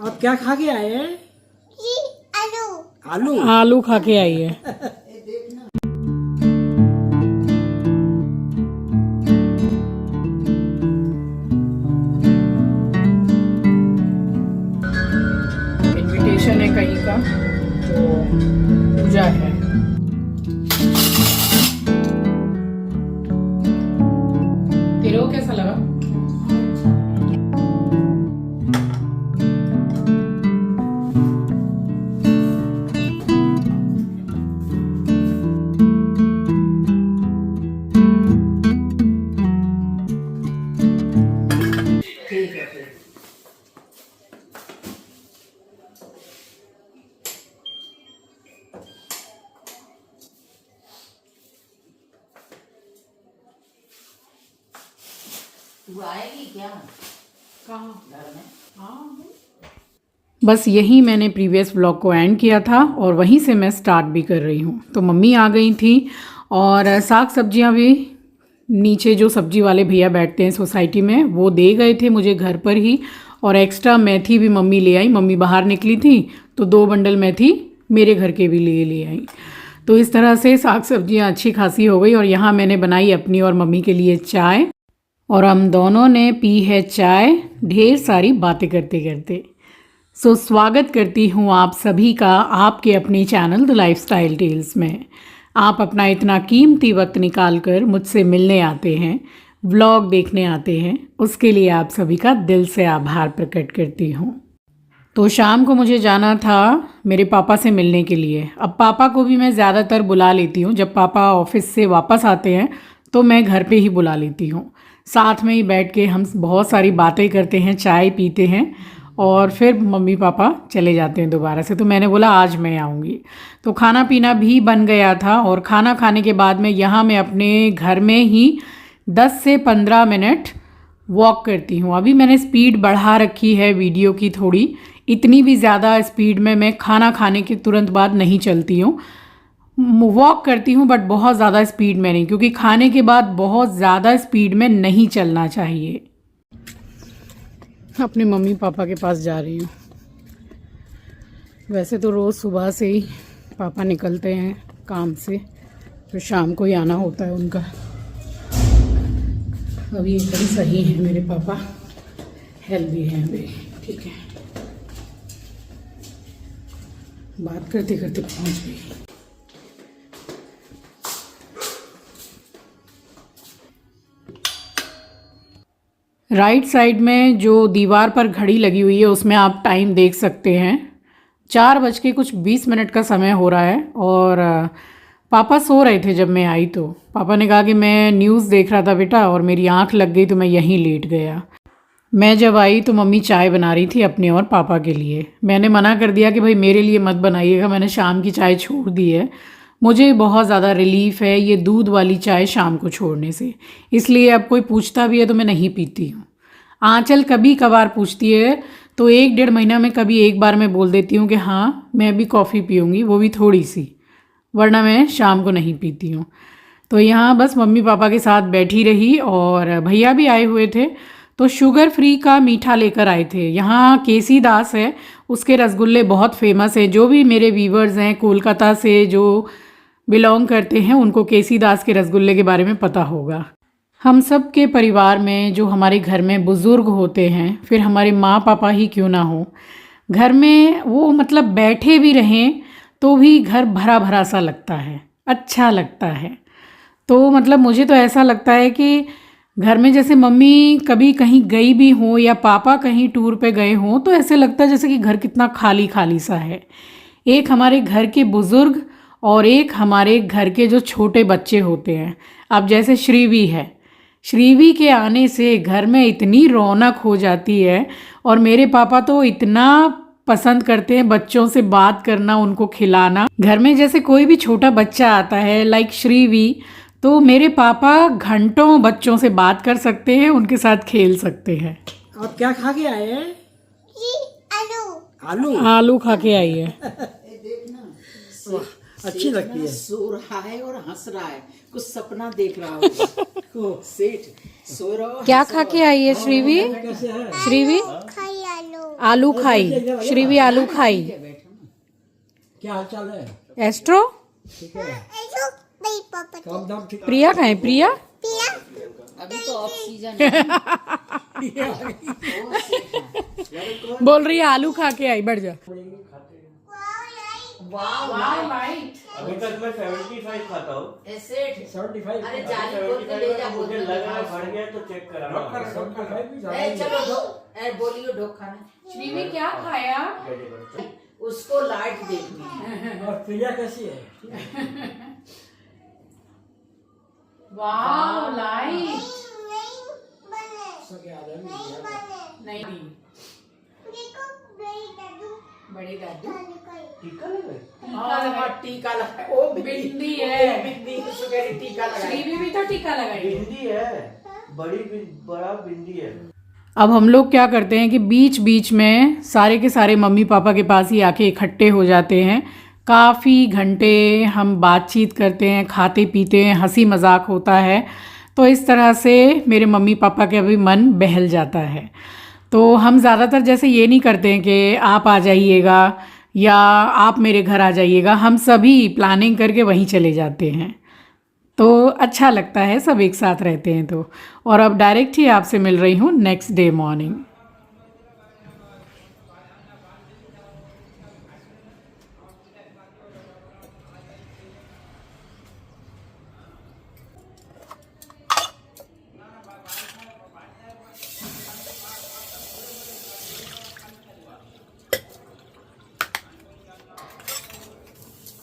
और क्या खा के आए हैं? आलू। आलू आलू खा के आई है। इनविटेशन है कहीं का, तो पूजा है। तेरे को कैसा लगा? ठीक है फिर। तू आएगी क्या कहाँ? घर में? हाँ, बस यही मैंने प्रीवियस व्लॉग को एंड किया था और वहीं से मैं स्टार्ट भी कर रही हूँ। तो मम्मी आ गई थी और साग सब्जियाँ भी नीचे जो सब्जी वाले भैया बैठते हैं सोसाइटी में, वो दे गए थे मुझे घर पर ही। और एक्स्ट्रा मेथी भी मम्मी ले आई। मम्मी बाहर निकली थी तो 2 बंडल मेथी मेरे घर के भी लिए ले आई। तो इस तरह से साग सब्जियाँ अच्छी खासी हो गई। और यहाँ मैंने बनाई अपनी और मम्मी के लिए चाय, और हम दोनों ने पी है चाय ढेर सारी बातें करते करते। सो स्वागत करती हूँ आप सभी का आपके अपने चैनल द लाइफस्टाइल टेल्स में। आप अपना इतना कीमती वक्त निकाल कर मुझसे मिलने आते हैं, व्लॉग देखने आते हैं, उसके लिए आप सभी का दिल से आभार प्रकट करती हूँ। तो शाम को मुझे जाना था मेरे पापा से मिलने के लिए। अब पापा को भी मैं ज़्यादातर बुला लेती हूँ, जब पापा ऑफिस से वापस आते हैं तो मैं घर पे ही बुला लेती हूँ। साथ में ही बैठ के हम बहुत सारी बातें करते हैं, चाय पीते हैं और फिर मम्मी पापा चले जाते हैं दोबारा से। तो मैंने बोला आज मैं आऊँगी। तो खाना पीना भी बन गया था और खाना खाने के बाद में यहाँ मैं अपने घर में ही 10 से 15 मिनट वॉक करती हूँ। अभी मैंने स्पीड बढ़ा रखी है वीडियो की थोड़ी, इतनी भी ज़्यादा स्पीड में मैं खाना खाने के तुरंत बाद नहीं चलती हूँ। वॉक करती हूँ बट बहुत ज़्यादा स्पीड में नहीं, क्योंकि खाने के बाद बहुत ज़्यादा स्पीड में नहीं चलना चाहिए। अपने मम्मी पापा के पास जा रही हूँ। वैसे तो रोज़ सुबह से ही पापा निकलते हैं काम से, फिर शाम को ही आना होता है उनका। अभी एकदम सही है मेरे पापा, हेल्दी हैं अभी, ठीक है। बात करते करते पहुँच गई। राइट साइड में जो दीवार पर घड़ी लगी हुई है उसमें आप टाइम देख सकते हैं। 4:20 का समय हो रहा है और पापा सो रहे थे जब मैं आई। तो पापा ने कहा कि मैं न्यूज़ देख रहा था बेटा, और मेरी आंख लग गई तो मैं यहीं लेट गया। मैं जब आई तो मम्मी चाय बना रही थी अपने और पापा के लिए। मैंने मना कर दिया कि भाई मेरे लिए मत बनाइएगा, मैंने शाम की चाय छोड़ दी है। मुझे बहुत ज़्यादा रिलीफ़ है ये दूध वाली चाय शाम को छोड़ने से, इसलिए अब कोई पूछता भी है तो मैं नहीं पीती हूँ। आंचल कभी कभार पूछती है तो 1-1.5 महीना में कभी एक बार मैं बोल देती हूँ कि हाँ मैं भी कॉफ़ी पीऊँगी, वो भी थोड़ी सी, वरना मैं शाम को नहीं पीती हूँ। तो यहाँ बस मम्मी पापा के साथ बैठी रही और भैया भी आए हुए थे तो शुगर फ्री का मीठा लेकर आए थे। यहाँ केसी दास है, उसके रसगुल्ले बहुत फेमस है। जो भी मेरे व्यूवर्स हैं कोलकाता से जो बिलोंग करते हैं उनको केसी दास के रसगुल्ले के बारे में पता होगा। हम सब के परिवार में जो हमारे घर में बुज़ुर्ग होते हैं, फिर हमारे माँ पापा ही क्यों ना हो, घर में वो मतलब बैठे भी रहें तो भी घर भरा भरा सा लगता है, अच्छा लगता है। तो मतलब मुझे तो ऐसा लगता है कि घर में जैसे मम्मी कभी कहीं गई भी हो या पापा कहीं टूर पे गए हों तो ऐसे लगता है जैसे कि घर कितना खाली खाली सा है। एक हमारे घर के बुज़ुर्ग और एक हमारे घर के जो छोटे बच्चे होते हैं। अब जैसे श्रीवी है, श्रीवी के आने से घर में इतनी रौनक हो जाती है। और मेरे पापा तो इतना पसंद करते हैं बच्चों से बात करना, उनको खिलाना। घर में जैसे कोई भी छोटा बच्चा आता है लाइक श्रीवी, तो मेरे पापा घंटों बच्चों से बात कर सकते हैं, उनके साथ खेल सकते हैं। और क्या खा के आए हैं? आलू आलू खा के आई है। वाह, अच्छी लगती है। सो रहा है और हंस रहा है, कुछ सपना देख रहा होगा। सेठ सो रहा हो, क्या खा के आई है श्रीवी? कैसे है? श्रीवी आलू खाई, श्रीवी आलू खाई। क्या हाल चाल है? एस्ट्रो ठीक है। ऐसो नहीं पापा काम धाम ठीक प्रिया खाए, प्रिया पिया अभी तो ऑफ सीजन बोल रही है आलू खा के आई, बढ़ जा। अभी तक मैं 75 खाता हूँ। एसेट 75। अरे जाली खोल के ले जा, मुझे लग रहा है बढ़ गया तो चेक कराना। 75 भी ज्यादा ए नहीं है। चलो ढोक, ए बोलियो ढोक खाना। श्रीवी क्या खाया? उसको लाइट देखनी है। और प्रिया कैसी है? वाह लाइट नहीं बने सब याद है नहीं मुझे। बने नहीं, देखो बड़ी दादू बड़ी दादू टीका लगा? हाँ टीका लगा, ओ बिंदी है। बिंदी सुगरी टीका लगा। श्रीवी भी तो टीका लगाई। बिंदी है, बड़ा बिंदी है। अब हम लोग क्या करते हैं कि बीच बीच में सारे के सारे मम्मी पापा के पास ही आके इकट्ठे हो जाते हैं। काफ़ी घंटे हम बातचीत करते हैं, खाते पीते हैं, हंसी मजाक होता है। तो इस तरह से मेरे मम्मी पापा का भी मन बहल जाता है। तो हम ज़्यादातर जैसे ये नहीं करते हैं कि आप आ जाइएगा या आप मेरे घर आ जाइएगा, हम सभी प्लानिंग करके वहीं चले जाते हैं। तो अच्छा लगता है सब एक साथ रहते हैं तो। और अब डायरेक्ट ही आपसे मिल रही हूँ नेक्स्ट डे मॉर्निंग।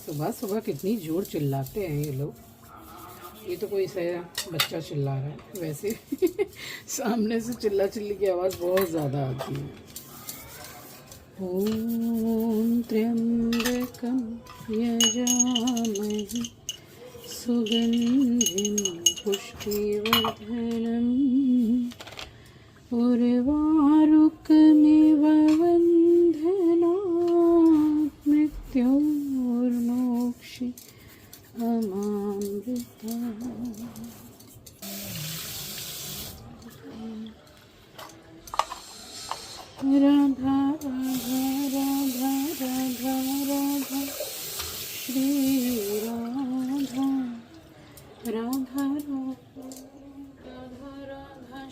सुबह सुबह कितनी जोर चिल्लाते हैं ये लोग। ये तो कोई सा बच्चा चिल्ला रहा है, वैसे सामने से चिल्ला चिल्ली की आवाज़ बहुत ज़्यादा आती है। ओम त्र्यंबकम यजामहे सुगंधिं पुष्टिवर्धनम् उर्वारुकमिव बन्धनात् मृत्योर्मोक्षि अमामृता। राधा राधा राधा राधा राधा श्री राधा राधा राधा राधा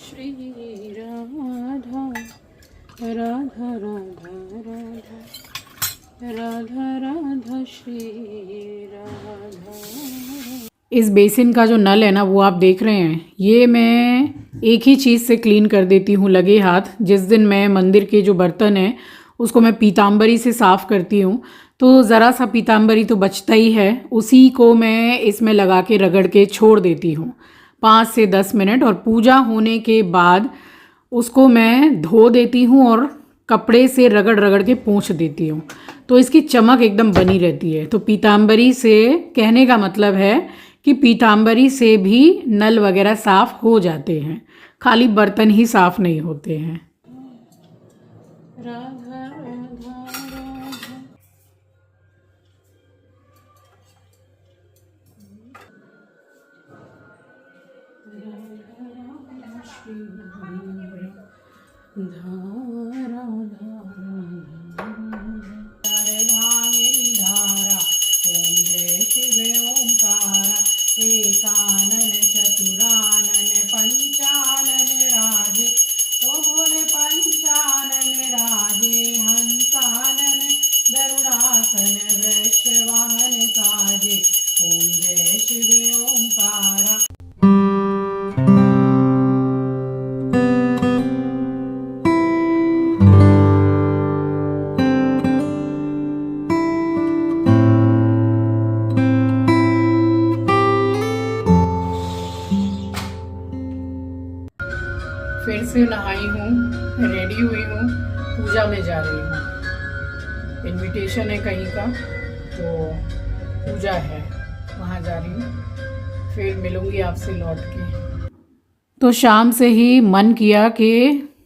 श्री राधा राधा राधा राधा राधा राधा श्री राधा। इस बेसिन का जो नल है ना वो आप देख रहे हैं, ये मैं एक ही चीज़ से क्लीन कर देती हूँ लगे हाथ। जिस दिन मैं मंदिर के जो बर्तन हैं उसको मैं पीताम्बरी से साफ़ करती हूँ तो ज़रा सा पीताम्बरी तो बचता ही है, उसी को मैं इसमें लगा के रगड़ के छोड़ देती हूँ 5 से 10 मिनट। और पूजा होने के बाद उसको मैं धो देती हूँ और कपड़े से रगड़ रगड़ के पोंछ देती हूँ, तो इसकी चमक एकदम बनी रहती है। तो पीताम्बरी से कहने का मतलब है कि पीताम्बरी से भी नल वगैरह साफ़ हो जाते हैं, खाली बर्तन ही साफ़ नहीं होते हैं। राधा राधा राधा एकानन चतुरानन पंचानन राजे, ओ बोले पंचानन राजे हंसानन गरुड़ासन वृषवाहन साजे। ओम जय शिव ओंकारा। फिर से नहाई हूँ, रेडी हुई हूँ, पूजा में जा रही हूँ। इनविटेशन है कहीं का तो पूजा है, वहाँ जा रही हूँ। फिर मिलूँगी आपसे लौट के। तो शाम से ही मन किया कि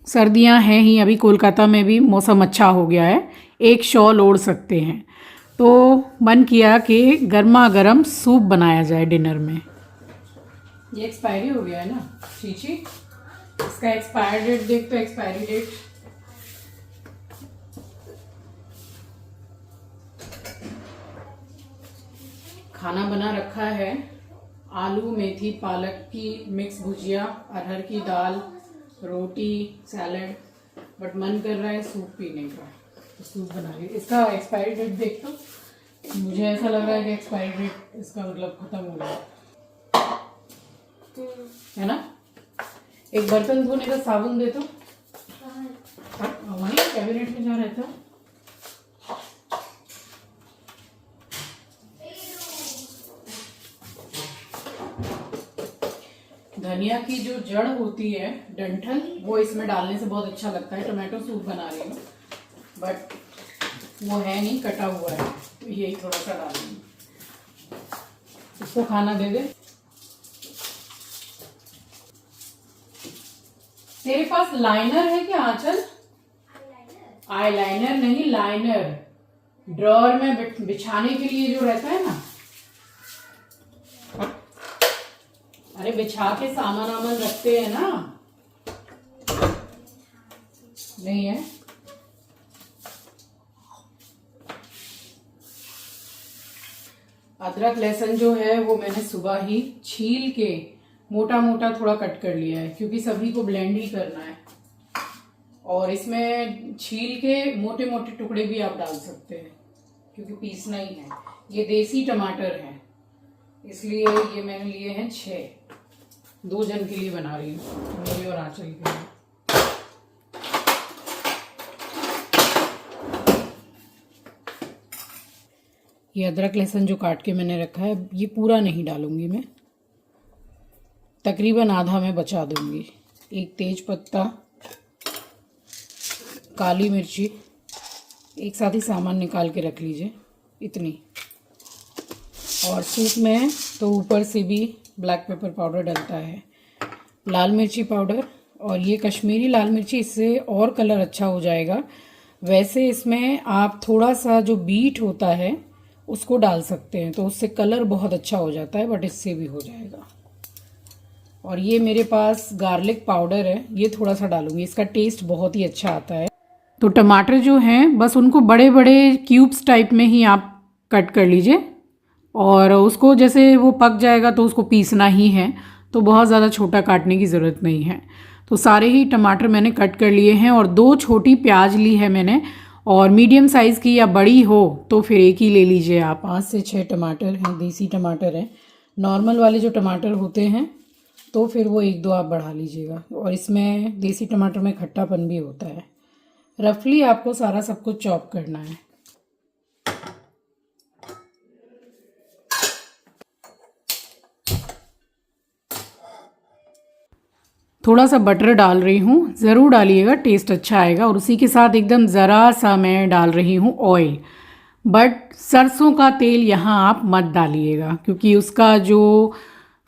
सर्दियाँ हैं ही, अभी कोलकाता में भी मौसम अच्छा हो गया है, एक शॉल ओढ़ सकते हैं। तो मन किया कि गर्मा गर्म सूप बनाया जाए डिनर में। ये एक्सपायरी हो गया है ना चीची, इसका एक्सपायर डेट देख तो, एक्सपायरी डेट खाना बना रखा है, आलू मेथी पालक की मिक्स भुजिया, अरहर की दाल, रोटी, सैलड, बट मन कर रहा है सूप पीने का, तो सूप बना रही हूँ। इसका एक्सपायरी डेट देख तो, मुझे ऐसा लग रहा है कि एक्सपायरी डेट इसका मतलब खत्म हो गया है ना। एक बर्तन धोने का साबुन दे तो, वहीं कैबिनेट में जहाँ रहता है। धनिया की जो जड़ होती है, डंठल, वो इसमें डालने से बहुत अच्छा लगता है। टमाटो सूप बना रही हूँ बट वो है नहीं, कटा हुआ है, तो यही थोड़ा सा डालूंगी। इसको खाना दे दे। तेरे पास लाइनर है क्या आंचल? आईलाइनर नहीं, लाइनर ड्रॉअर में बिछाने के लिए जो रहता है ना। अरे बिछा के सामान वामान रखते हैं ना, नहीं है? अदरक लहसुन जो है वो मैंने सुबह ही छील के मोटा मोटा थोड़ा कट कर लिया है, क्योंकि सभी को ब्लेंड ही करना है। और इसमें छील के मोटे मोटे टुकड़े भी आप डाल सकते हैं, क्योंकि पीसना ही है। ये देसी टमाटर है, इसलिए ये मैंने लिए हैं 6। 2 जन के लिए बना रही हूँ, मेरे और आंचल के लिए। ये अदरक लहसुन जो काट के मैंने रखा है, ये पूरा नहीं डालूंगी मैं, तकरीबन आधा मैं बचा दूंगी। एक तेज पत्ता, काली मिर्ची, एक साथ ही सामान निकाल के रख लीजिए, इतनी। और सूप में तो ऊपर से भी ब्लैक पेपर पाउडर डलता है, लाल मिर्ची पाउडर, और ये कश्मीरी लाल मिर्ची, इससे और कलर अच्छा हो जाएगा। वैसे इसमें आप थोड़ा सा जो बीट होता है उसको डाल सकते हैं, तो उससे कलर बहुत अच्छा हो जाता है, बट इससे भी हो जाएगा। और ये मेरे पास गार्लिक पाउडर है, ये थोड़ा सा डालूंगी, इसका टेस्ट बहुत ही अच्छा आता है। तो टमाटर जो हैं बस उनको बड़े बड़े क्यूब्स टाइप में ही आप कट कर लीजिए, और उसको जैसे वो पक जाएगा तो उसको पीसना ही है, तो बहुत ज़्यादा छोटा काटने की ज़रूरत नहीं है। तो सारे ही टमाटर मैंने कट कर लिए हैं, और 2 छोटी प्याज ली है मैंने, और मीडियम साइज़ की या बड़ी हो तो फिर एक ही ले लीजिए आप। 5 से 6 टमाटर हैं, देसी टमाटर हैं। नॉर्मल वाले जो टमाटर होते हैं तो फिर वो 1-2 आप बढ़ा लीजिएगा, और इसमें देसी टमाटर में खट्टापन भी होता है। रफली आपको सारा सब कुछ चॉप करना है। थोड़ा सा बटर डाल रही हूँ, ज़रूर डालिएगा, टेस्ट अच्छा आएगा। और उसी के साथ एकदम ज़रा सा मैं डाल रही हूँ ऑयल, बट सरसों का तेल यहाँ आप मत डालिएगा, क्योंकि उसका जो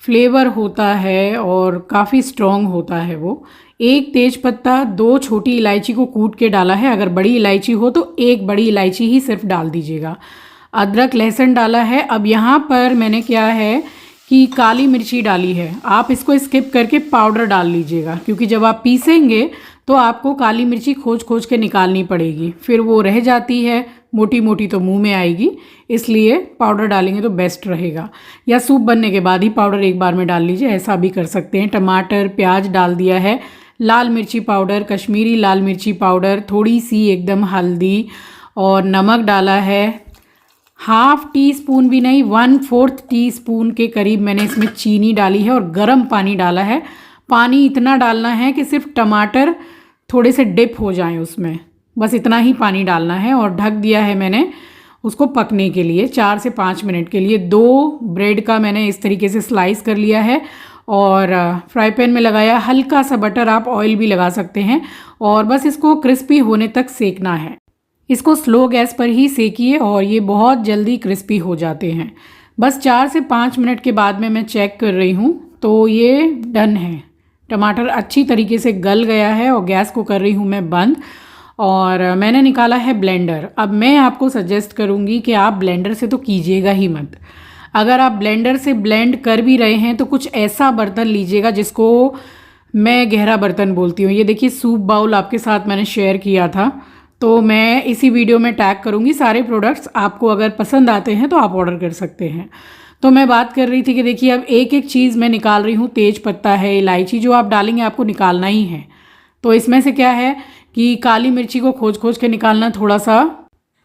फ्लेवर होता है और काफ़ी स्ट्रॉन्ग होता है वो। 1 तेज पत्ता, 2 छोटी इलायची को कूट के डाला है, अगर बड़ी इलायची हो तो 1 बड़ी इलायची ही सिर्फ डाल दीजिएगा। अदरक लहसुन डाला है। अब यहाँ पर मैंने क्या है कि काली मिर्ची डाली है, आप इसको स्किप करके पाउडर डाल लीजिएगा, क्योंकि जब आप पीसेंगे तो आपको काली मिर्ची खोज खोज के निकालनी पड़ेगी, फिर वो रह जाती है मोटी मोटी तो मुंह में आएगी, इसलिए पाउडर डालेंगे तो बेस्ट रहेगा। या सूप बनने के बाद ही पाउडर एक बार में डाल लीजिए, ऐसा भी कर सकते हैं। टमाटर प्याज डाल दिया है, लाल मिर्ची पाउडर, कश्मीरी लाल मिर्ची पाउडर, थोड़ी सी एकदम हल्दी, और नमक डाला है। 1/2 टीस्पून भी नहीं, 1/4 टीस्पून के करीब मैंने इसमें चीनी डाली है, और गर्म पानी डाला है। पानी इतना डालना है कि सिर्फ टमाटर थोड़े से डिप हो जाएं उसमें, बस इतना ही पानी डालना है। और ढक दिया है मैंने उसको पकने के लिए 4 से 5 मिनट के लिए। 2 ब्रेड का मैंने इस तरीके से स्लाइस कर लिया है, और फ्राई पैन में लगाया हल्का सा बटर, आप ऑयल भी लगा सकते हैं, और बस इसको क्रिस्पी होने तक सेकना है। इसको स्लो गैस पर ही सेकिए, और ये बहुत जल्दी क्रिस्पी हो जाते हैं। बस 4 से 5 मिनट के बाद में मैं चेक कर रही हूँ तो ये डन है। टमाटर अच्छी तरीके से गल गया है, और गैस को कर रही हूँ मैं बंद, और मैंने निकाला है ब्लेंडर। अब मैं आपको सजेस्ट करूँगी कि आप ब्लेंडर से तो कीजिएगा ही मत। अगर आप ब्लेंडर से ब्लेंड कर भी रहे हैं तो कुछ ऐसा बर्तन लीजिएगा जिसको मैं गहरा बर्तन बोलती हूँ। ये देखिए सूप बाउल आपके साथ मैंने शेयर किया था, तो मैं इसी वीडियो में टैग करूँगी सारे प्रोडक्ट्स। आपको अगर पसंद आते हैं तो आप ऑर्डर कर सकते हैं। तो मैं बात कर रही थी कि देखिए अब एक एक चीज़ मैं निकाल रही हूँ। तेज पत्ता है, इलायची जो आप डालेंगे आपको निकालना ही है। तो इसमें से क्या है कि काली मिर्ची को खोज खोज के निकालना थोड़ा सा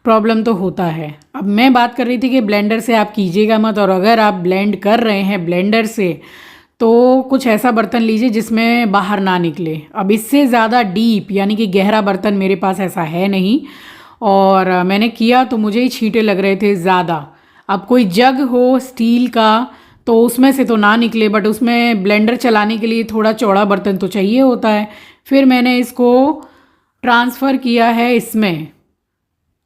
प्रॉब्लम तो होता है। अब मैं बात कर रही थी कि ब्लेंडर से आप कीजिएगा मत, और अगर आप ब्लेंड कर रहे हैं ब्लेंडर से तो कुछ ऐसा बर्तन लीजिए जिसमें बाहर ना निकले। अब इससे ज़्यादा डीप यानी कि गहरा बर्तन मेरे पास ऐसा है नहीं, और मैंने किया तो मुझे ही छींटे लग रहे थे ज़्यादा। अब कोई जग हो स्टील का तो उसमें से तो ना निकले, बट उसमें ब्लेंडर चलाने के लिए थोड़ा चौड़ा बर्तन तो चाहिए होता है। फिर मैंने इसको ट्रांसफ़र किया है इसमें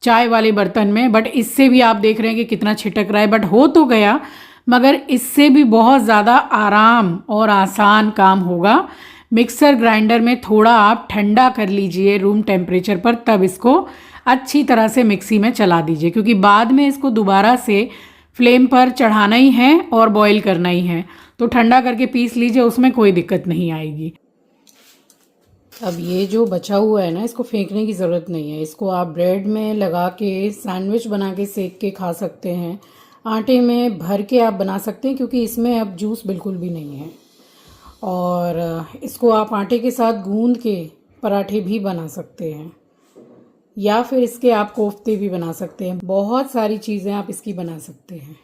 चाय वाले बर्तन में, बट इससे भी आप देख रहे हैं कि कितना छिटक रहा है, बट हो तो गया, मगर इससे भी बहुत ज़्यादा आराम और आसान काम होगा। मिक्सर ग्राइंडर में थोड़ा आप ठंडा कर लीजिए रूम टेम्परेचर पर, तब इसको अच्छी तरह से मिक्सी में चला दीजिए, क्योंकि बाद में इसको दोबारा से फ्लेम पर चढ़ाना ही है और बॉईल करना ही है। तो ठंडा करके पीस लीजिए, उसमें कोई दिक्कत नहीं आएगी। अब ये जो बचा हुआ है ना, इसको फेंकने की ज़रूरत नहीं है। इसको आप ब्रेड में लगा के सैंडविच बना के सेक के खा सकते हैं, आटे में भर के आप बना सकते हैं, क्योंकि इसमें अब जूस बिल्कुल भी नहीं है। और इसको आप आटे के साथ गूंद के पराठे भी बना सकते हैं, या फिर इसके आप कोफ्ते भी बना सकते हैं। बहुत सारी चीज़ें आप इसकी बना सकते हैं।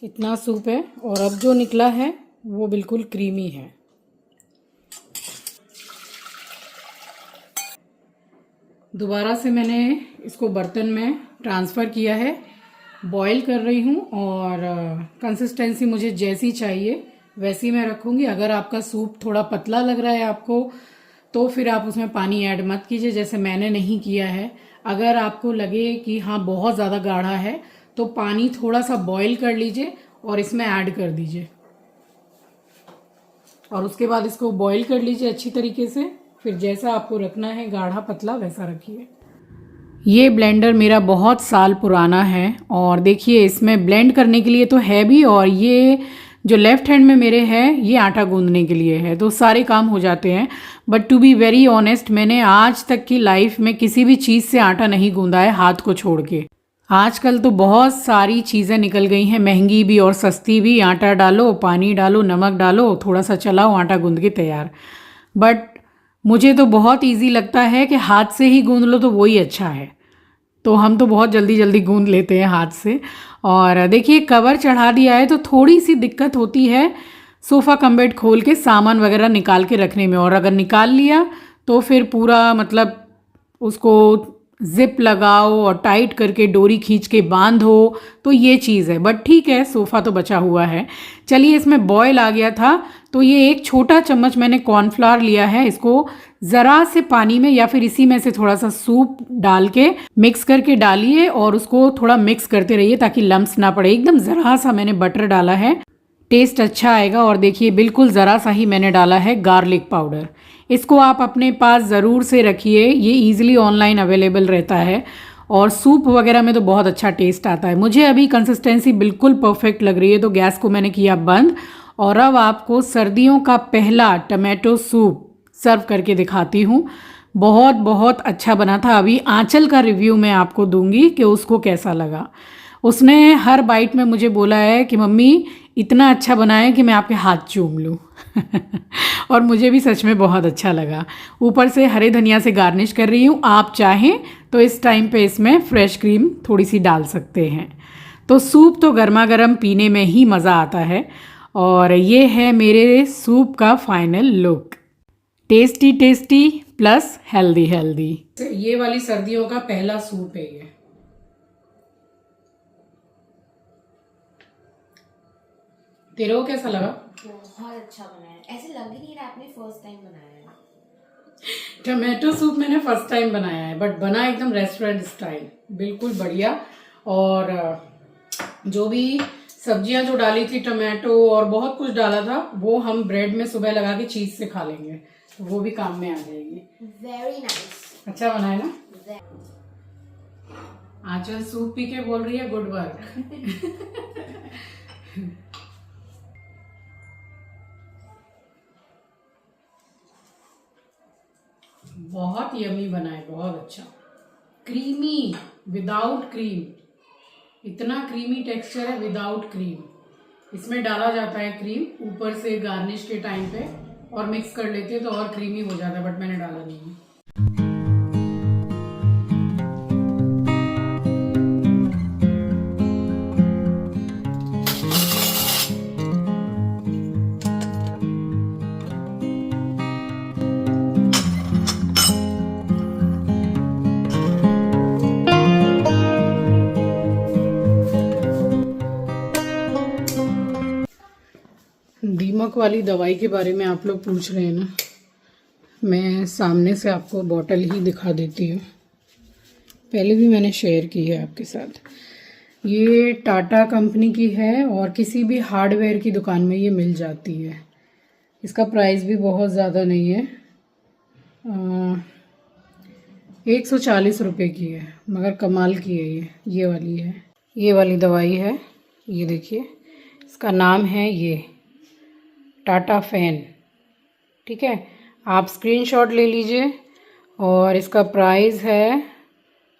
कितना सूप है, और अब जो निकला है वो बिल्कुल क्रीमी है। दोबारा से मैंने इसको बर्तन में ट्रांसफ़र किया है, बॉईल कर रही हूँ, और कंसिस्टेंसी मुझे जैसी चाहिए वैसी मैं रखूँगी। अगर आपका सूप थोड़ा पतला लग रहा है आपको, तो फिर आप उसमें पानी ऐड मत कीजिए, जैसे मैंने नहीं किया है। अगर आपको लगे कि हाँ बहुत ज़्यादा गाढ़ा है, तो पानी थोड़ा सा बॉईल कर लीजिए और इसमें ऐड कर दीजिए, और उसके बाद इसको बॉईल कर लीजिए अच्छी तरीके से। फिर जैसा आपको रखना है गाढ़ा पतला वैसा रखिए। ये ब्लेंडर मेरा बहुत साल पुराना है, और देखिए इसमें ब्लेंड करने के लिए तो है भी, और ये जो लेफ़्ट हैंड में मेरे है ये आटा गूंदने के लिए है, तो सारे काम हो जाते हैं। But to be very honest, मैंने आज तक की लाइफ में किसी भी चीज़ से आटा नहीं गूंदा है हाथ को छोड़ के। आजकल तो बहुत सारी चीज़ें निकल गई हैं, महंगी भी और सस्ती भी। आटा डालो, पानी डालो, नमक डालो, थोड़ा सा चलाओ, आटा गूंद के तैयार। बट मुझे तो बहुत इजी लगता है कि हाथ से ही गूंद लो तो वही अच्छा है। तो हम तो बहुत जल्दी जल्दी गूंद लेते हैं हाथ से। और देखिए कवर चढ़ा दिया है, तो थोड़ी सी दिक्कत होती है सोफ़ा कम बेड खोल के सामान वगैरह निकाल के रखने में, और अगर निकाल लिया तो फिर पूरा मतलब उसको जिप लगाओ और टाइट करके डोरी खींच के बांधो, तो ये चीज़ है। बट ठीक है, सोफ़ा तो बचा हुआ है। चलिए, इसमें बॉयल आ गया था, तो ये एक छोटा चम्मच मैंने कॉर्नफ्लावर लिया है। इसको ज़रा से पानी में या फिर इसी में से थोड़ा सा सूप डाल के मिक्स करके डालिए, और उसको थोड़ा मिक्स करते रहिए ताकि लम्स ना पड़े। एकदम ज़रा सा मैंने बटर डाला है, टेस्ट अच्छा आएगा। और देखिए बिल्कुल ज़रा सा ही मैंने डाला है गार्लिक पाउडर। इसको आप अपने पास ज़रूर से रखिए, ये ईज़िली ऑनलाइन अवेलेबल रहता है, और सूप वगैरह में तो बहुत अच्छा टेस्ट आता है। मुझे अभी कंसिस्टेंसी बिल्कुल परफेक्ट लग रही है, तो गैस को मैंने किया बंद। और अब आपको सर्दियों का पहला टमाटो सूप सर्व करके दिखाती हूँ। बहुत बहुत अच्छा बना था। अभी आंचल का रिव्यू मैं आपको दूंगी कि उसको कैसा लगा। उसने हर बाइट में मुझे बोला है कि मम्मी इतना अच्छा बना है कि मैं आपके हाथ चूम लूँ। और मुझे भी सच में बहुत अच्छा लगा। ऊपर से हरे धनिया से गार्निश कर रही हूँ। आप चाहें तो इस टाइम पे इसमें फ्रेश क्रीम थोड़ी सी डाल सकते हैं। तो सूप तो गर्मा गर्म पीने में ही मज़ा आता है। और ये है मेरे सूप का final look. Tasty tasty plus healthy healthy. ये वाली सर्दियों का पहला सूप है ये। तेरे को कैसा लगा? बहुत अच्छा बनाया है। ऐसे लग ही नहीं रहा आपने फर्स्ट टाइम बनाया है। टमाटो सूप मैंने फर्स्ट टाइम बनाया है, बट बना एकदम रेस्टोरेंट स्टाइल, बिल्कुल बढ़िया। और जो भी सब्जियां जो डाली थी, टमाटो और बहुत कुछ डाला था, वो हम ब्रेड में सुबह लगा के चीज से खा लेंगे, तो वो भी काम में आ जाएगी। Very nice. अच्छा बना है ना? आंचल सूप पी के बोल रही है गुड वर्क। बहुत यमी बना है, बहुत अच्छा, क्रीमी विदाउट क्रीम। इतना क्रीमी टेक्सचर है विदाउट क्रीम। इसमें डाला जाता है क्रीम ऊपर से गार्निश के टाइम पे और मिक्स कर लेते हैं तो और क्रीमी हो जाता है, बट मैंने डाला नहीं है। दीमक वाली दवाई के बारे में आप लोग पूछ रहे हैं ना, मैं सामने से आपको बॉटल ही दिखा देती हूँ। पहले भी मैंने शेयर की है आपके साथ। ये टाटा कंपनी की है और किसी भी हार्डवेयर की दुकान में ये मिल जाती है। इसका प्राइस भी बहुत ज़्यादा नहीं है, 140 रुपये की है, मगर कमाल की है। ये वाली है, ये वाली दवाई है। ये देखिए, इसका नाम है ये टाटा फैन। ठीक है, आप स्क्रीनशॉट ले लीजिए और इसका प्राइस है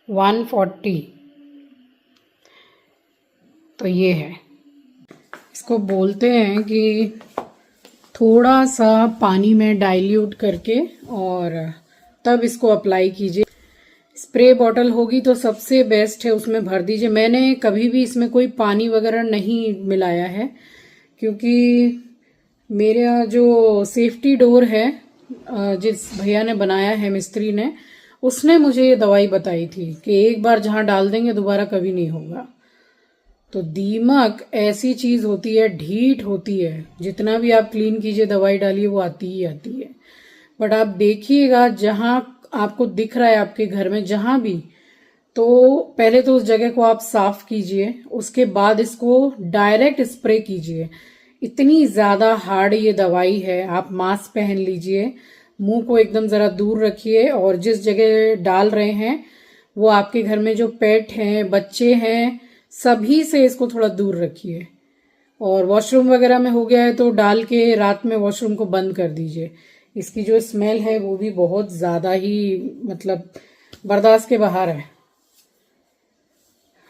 140। तो ये है, इसको बोलते हैं कि थोड़ा सा पानी में डाइल्यूट करके और तब इसको अप्लाई कीजिए। स्प्रे बॉटल होगी तो सबसे बेस्ट है, उसमें भर दीजिए। मैंने कभी भी इसमें कोई पानी वगैरह नहीं मिलाया है, क्योंकि मेरा जो सेफ्टी डोर है जिस भैया ने बनाया है, मिस्त्री ने, उसने मुझे ये दवाई बताई थी कि एक बार जहाँ डाल देंगे दोबारा कभी नहीं होगा। तो दीमक ऐसी चीज़ होती है, ढीठ होती है, जितना भी आप क्लीन कीजिए, दवाई डालिए, वो आती ही आती है। बट आप देखिएगा जहाँ आपको दिख रहा है आपके घर में जहाँ भी, तो पहले तो उस जगह को आप साफ कीजिए, उसके बाद इसको डायरेक्ट स्प्रे कीजिए। इतनी ज़्यादा हार्ड ये दवाई है। आप मास्क पहन लीजिए, मुंह को एकदम ज़रा दूर रखिए और जिस जगह डाल रहे हैं वो आपके घर में जो पेट हैं, बच्चे हैं, सभी से इसको थोड़ा दूर रखिए। और वॉशरूम वगैरह में हो गया है तो डाल के रात में वॉशरूम को बंद कर दीजिए। इसकी जो स्मेल है वो भी बहुत ज़्यादा ही मतलब बर्दाश्त के बाहर है।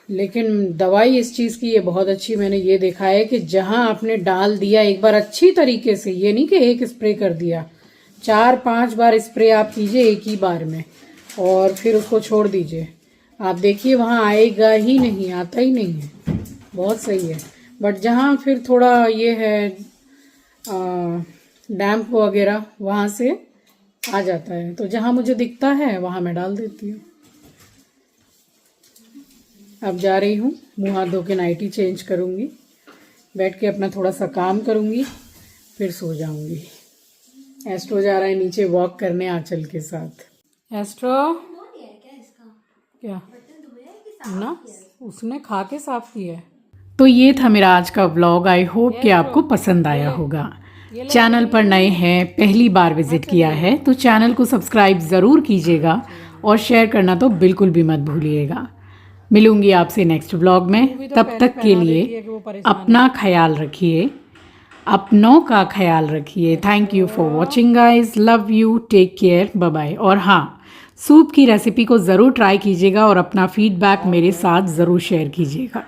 लेकिन दवाई इस चीज़ की ये बहुत अच्छी, मैंने ये देखा है कि जहां आपने डाल दिया एक बार अच्छी तरीके से, ये नहीं कि एक स्प्रे कर दिया, 4-5 बार स्प्रे आप कीजिए एक ही बार में और फिर उसको छोड़ दीजिए। आप देखिए वहां आएगा ही नहीं, आता ही नहीं है। बहुत सही है। बट जहां फिर थोड़ा ये है डैम्प वगैरह, वहां से आ जाता है। तो जहां मुझे दिखता है वहां मैं डाल देती हूँ। अब जा रही हूँ, मुँह हाथ धो के नाइटी चेंज करूँगी, बैठ के अपना थोड़ा सा काम करूँगी, फिर सो जाऊँगी। एस्ट्रो जा रहा है नीचे वॉक करने आंचल के साथ। एस्ट्रो क्या ना, उसने खा के साफ किया है। तो ये था मेरा आज का व्लॉग। आई होप कि आपको पसंद आया होगा। चैनल पर नए हैं, पहली बार विजिट किया है तो चैनल को सब्सक्राइब ज़रूर कीजिएगा और शेयर करना तो बिल्कुल भी मत भूलिएगा। मिलूंगी आपसे नेक्स्ट व्लॉग में। तब तक के लिए अपना ख्याल रखिए, अपनों का ख्याल रखिए। Thank you for watching guys, love you, take care, bye bye. और हाँ, सूप की रेसिपी को ज़रूर ट्राई कीजिएगा और अपना फीडबैक मेरे साथ ज़रूर शेयर कीजिएगा।